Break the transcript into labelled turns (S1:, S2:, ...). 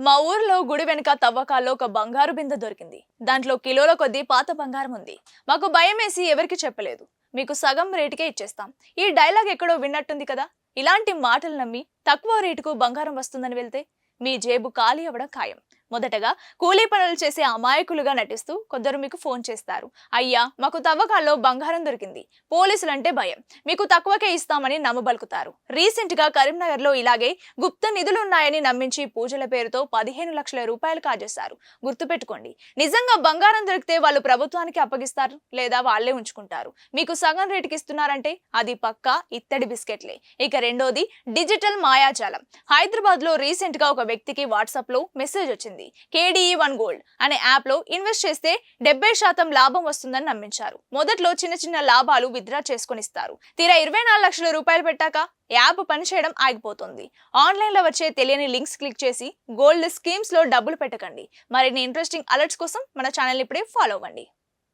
S1: మా ఊర్లో గుడి వెనుక తవ్వకాల్లో ఒక బంగారు బిందె దొరికింది. దాంట్లో కిలోల కొద్దీ పాత బంగారం ఉంది. మాకు భయమేసి ఎవరికి చెప్పలేదు. మీకు సగం రేటుకే ఇచ్చేస్తాం. ఈ డైలాగ్ ఎక్కడో విన్నట్టుంది కదా. ఇలాంటి మాటలు నమ్మి తక్కువ రేటుకు బంగారం వస్తుందని వెళ్తే మీ జేబు ఖాళీ అవ్వడం ఖాయం. మొదటగా కూలీ పనులు చేసే అమాయకులుగా నటిస్తూ కొందరు మీకు ఫోన్ చేస్తారు. అయ్యా, మాకు తవ్వకాల్లో బంగారం దొరికింది, పోలీసులంటే భయం, మీకు తక్కువకే ఇస్తామని నమ్మబలుకుతారు. రీసెంట్ గా కరీంనగర్ లో ఇలాగే గుప్త నిధులున్నాయని నమ్మించి పూజల పేరుతో 15 లక్షల రూపాయలు కాజేశారు. గుర్తుపెట్టుకోండి, నిజంగా బంగారం దొరికితే వాళ్ళు ప్రభుత్వానికి అప్పగిస్తారు లేదా వాళ్లే ఉంచుకుంటారు. మీకు సగం రేటుకి ఇస్తున్నారంటే అది పక్కా ఇత్తడి బిస్కెట్లే. ఇక రెండోది డిజిటల్ మాయాజాలం. హైదరాబాద్ లో రీసెంట్ గా ఒక వ్యక్తికి వాట్సాప్ లో మెసేజ్ వచ్చింది. KDE1 గోల్డ్ అనే యాప్ లో ఇన్వెస్ట్ చేస్తే 70% లాభం వస్తుందని నమ్మించారు. మొదట్లో చిన్న చిన్న లాభాలు విత్డ్రా చేసుకొని ఇస్తారు. తీరా 24 లక్షల రూపాయలు పెట్టాక యాప్ పనిచేయడం ఆగిపోతుంది. ఆన్లైన్ లో వచ్చే తెలియని లింక్స్ క్లిక్ చేసి గోల్డ్ స్కీమ్స్ లో డబ్బులు పెట్టకండి. మరిన్ని ఇంట్రెస్టింగ్ అలర్ట్స్ కోసం మన ఛానల్ ఇప్పుడే ఫాలో అవ్వండి.